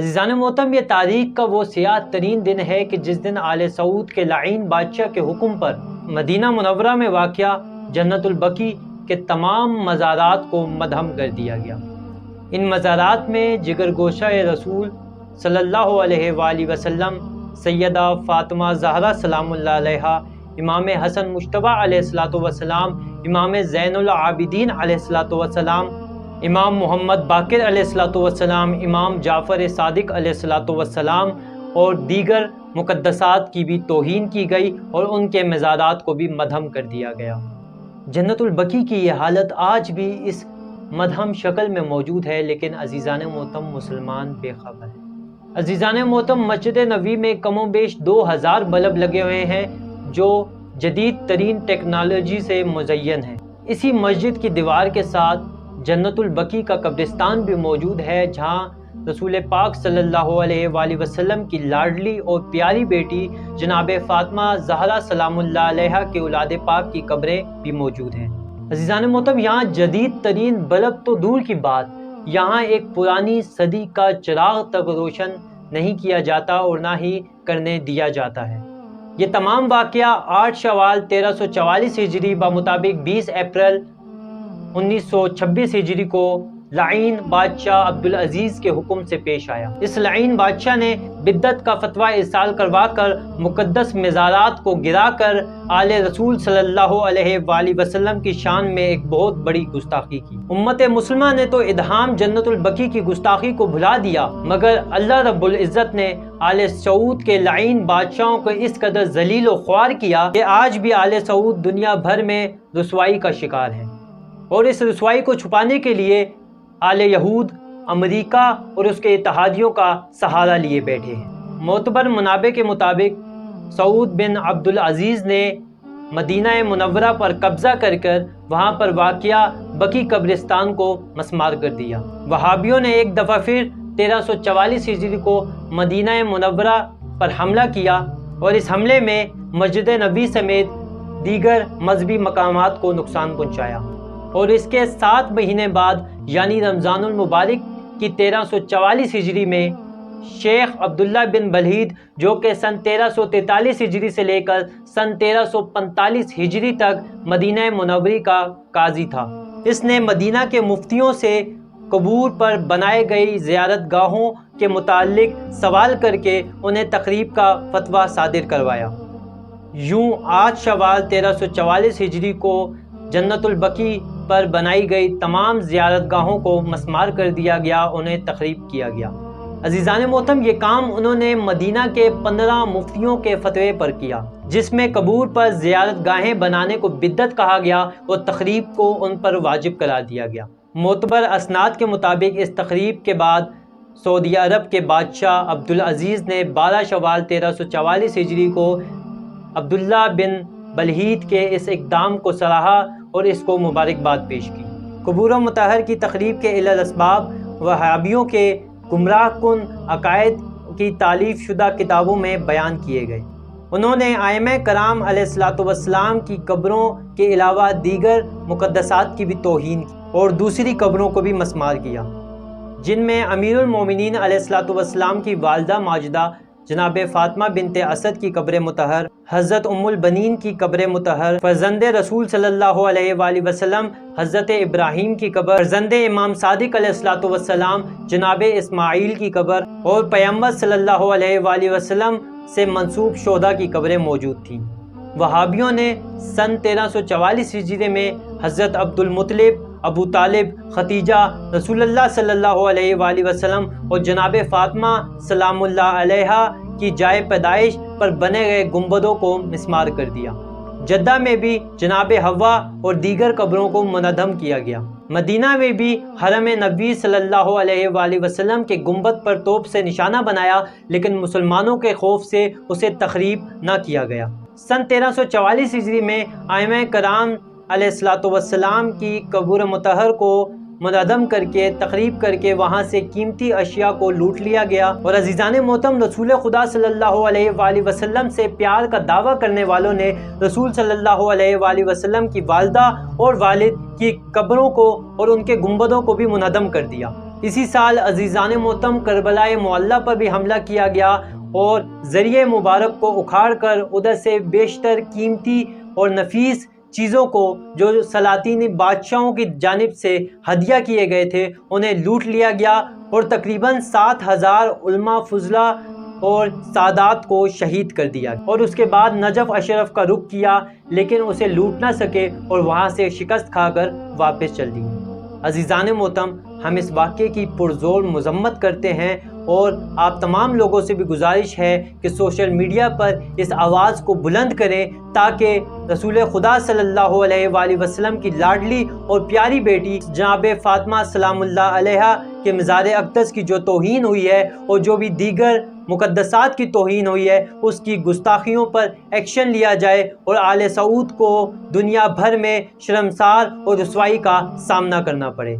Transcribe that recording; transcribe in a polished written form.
عزیزان محترم، یہ تاریخ کا وہ سیاہ ترین دن ہے کہ جس دن آل سعود کے لعین بادشاہ کے حکم پر مدینہ منورہ میں واقع جنت البقیع کے تمام مزارات کو مدھم کر دیا گیا۔ ان مزارات میں جگر گوشہ رسول صلی اللہ علیہ وآلہ وسلم، سیدہ فاطمہ زہرا سلام اللہ علیہا، امام حسن مجتبیٰ علیہ السلام، امام زین العابدین علیہ السلام، امام محمد باقر علیہ السلام، امام جعفر صادق علیہ السلام اور دیگر مقدسات کی بھی توہین کی گئی اور ان کے مزارات کو بھی مدھم کر دیا گیا۔ جنت البقیع کی یہ حالت آج بھی اس مدھم شکل میں موجود ہے، لیکن عزیزان محترم مسلمان بے خبر ہیں۔ عزیزان محترم، مسجد نبوی میں کم و بیش 2000 بلب لگے ہوئے ہیں جو جدید ترین ٹیکنالوجی سے مزین ہیں۔ اسی مسجد کی دیوار کے ساتھ جنت البقیع کا قبرستان بھی موجود ہے، جہاں رسول پاک صلی اللہ علیہ وآلہ وسلم کی لاڈلی اور پیاری بیٹی جناب فاطمہ زہرا سلام اللہ علیہا کے اولاد پاک کی قبریں بھی موجود ہیں۔ عزیزان محترم، یہاں جدید ترین بلب تو دور کی بات، یہاں ایک پرانی صدی کا چراغ تک روشن نہیں کیا جاتا اور نہ ہی کرنے دیا جاتا ہے۔ یہ تمام واقعہ 8 شوال 1344 ہجری بمطابق 20 اپریل 1926 ہجری کو لعین بادشاہ عبدالعزیز کے حکم سے پیش آیا۔ اس لعین بادشاہ نے بدعت کا فتویٰ ارسال کروا کر مقدس مزارات کو گرا کر آل رسول صلی اللہ علیہ وآلہ وسلم کی شان میں ایک بہت بڑی گستاخی کی۔ امت مسلمہ نے تو ادھام جنت البقیع کی گستاخی کو بھلا دیا، مگر اللہ رب العزت نے آل سعود کے لعین بادشاہوں کو اس قدر ذلیل و خوار کیا کہ آج بھی آل سعود دنیا بھر میں رسوائی کا شکار ہے، اور اس رسوائی کو چھپانے کے لیے آل یہود امریکہ اور اس کے اتحادیوں کا سہارا لیے بیٹھے ہیں۔ معتبر منابع کے مطابق سعود بن عبدالعزیز نے مدینہ منورہ پر قبضہ کر وہاں پر واقع بقیع قبرستان کو مسمار کر دیا۔ وہابیوں نے ایک دفعہ پھر 1344 ہجری کو مدینہ منورہ پر حملہ کیا اور اس حملے میں مسجد نبوی سمیت دیگر مذہبی مقامات کو نقصان پہنچایا، اور اس کے 7 مہینے بعد یعنی رمضان المبارک کی 1344 ہجری میں شیخ عبداللہ بن بلہید، جو کہ سن 1343 ہجری سے لے کر سن 1345 ہجری تک مدینہ منوری کا قاضی تھا، اس نے مدینہ کے مفتیوں سے قبور پر بنائے گئی زیارت گاہوں کے متعلق سوال کر کے انہیں تخریب کا فتویٰ صادر کروایا۔ یوں 8 شوال 1344 ہجری کو جنت البقیع پر بنائی گئی تمام زیارت گاہوں کو مسمار کر دیا گیا، انہیں تخریب کیا گیا۔ عزیزان محترم، یہ کام انہوں نے مدینہ کے 15 مفتیوں کے فتوے پر کیا، جس میں قبور پر زیارت گاہیں بنانے کو بدعت کہا گیا اور تخریب کو ان پر واجب قرار دیا گیا۔ معتبر اسناد کے مطابق اس تخریب کے بعد سعودی عرب کے بادشاہ عبدالعزیز نے 12 شوال 1344 ہجری کو عبداللہ بن بلہید کے اس اقدام کو سراہا اور اس کو مبارکباد پیش کی۔ قبور مطہر کی تخریب کے علل اسباب وہابیوں کے گمراہ کن عقائد کی تالیف شدہ کتابوں میں بیان کیے گئے۔ انہوں نے ائمہ کرام علیہ السلام کی قبروں کے علاوہ دیگر مقدسات کی بھی توہین کی اور دوسری قبروں کو بھی مسمار کیا، جن میں امیر المومنین علیہ السلام کی والدہ ماجدہ جناب فاطمہ بنت اسد کی قبر مطہر، حضرت ام البنین کی قبر مطہر، فرزند رسول صلی اللہ علیہ وآلہ وسلم حضرت ابراہیم کی قبر، فرزند امام صادق علیہ السلام جناب اسماعیل کی قبر اور پیغمبر صلی اللہ علیہ وآلہ وسلم سے منسوب شہداء کی قبریں موجود تھیں۔ وہابیوں نے سن 1344 ہجری میں حضرت عبد المطلب، ابو طالب، ختیجہ، رسول اللہ صلی اللہ علیہ وآلہ وسلم اور جناب فاطمہ سلام اللہ علیہا کی جائے پیدائش پر بنے گئے گنبدوں کو مسمار کر دیا۔ جدہ میں بھی جناب حوا اور دیگر قبروں کو منہدم کیا گیا۔ مدینہ میں بھی حرم نبوی صلی اللہ علیہ وآلہ وسلم کے گنبد پر توپ سے نشانہ بنایا، لیکن مسلمانوں کے خوف سے اسے تخریب نہ کیا گیا۔ سن 1344 ہجری میں ائمہ کرام علیہ السلام کی قبور مطہر کو منہدم کر کے تخریب کر کے وہاں سے قیمتی اشیاء کو لوٹ لیا گیا، اور عزیزان محترم، رسول خدا صلی اللہ علیہ وآلہ وسلم سے پیار کا دعویٰ کرنے والوں نے رسول صلی اللہ علیہ وآلہ وسلم کی والدہ اور والد کی قبروں کو اور ان کے گنبدوں کو بھی منہدم کر دیا۔ اسی سال عزیزان محترم کربلائے معلیٰ پر بھی حملہ کیا گیا اور ذریعہ مبارک کو اکھاڑ کر ادھر سے بیشتر قیمتی اور نفیس چیزوں کو جو سلاطینی بادشاہوں کی جانب سے ہدیہ کیے گئے تھے انہیں لوٹ لیا گیا اور تقریباً 7,000 علماء فضلاء اور سادات کو شہید کر دیا اور اس کے بعد نجف اشرف کا رخ کیا، لیکن اسے لوٹ نہ سکے اور وہاں سے شکست کھا کر واپس چل دی۔ عزیزان محترم، ہم اس واقعے کی پرزور مذمت کرتے ہیں اور آپ تمام لوگوں سے بھی گزارش ہے کہ سوشل میڈیا پر اس آواز کو بلند کریں تاکہ رسول خدا صلی اللہ علیہ وآلہ وسلم کی لاڈلی اور پیاری بیٹی جناب فاطمہ سلام اللہ علیہا کے مزار اقدس کی جو توہین ہوئی ہے اور جو بھی دیگر مقدسات کی توہین ہوئی ہے اس کی گستاخیوں پر ایکشن لیا جائے اور آل سعود کو دنیا بھر میں شرمسار اور رسوائی کا سامنا کرنا پڑے۔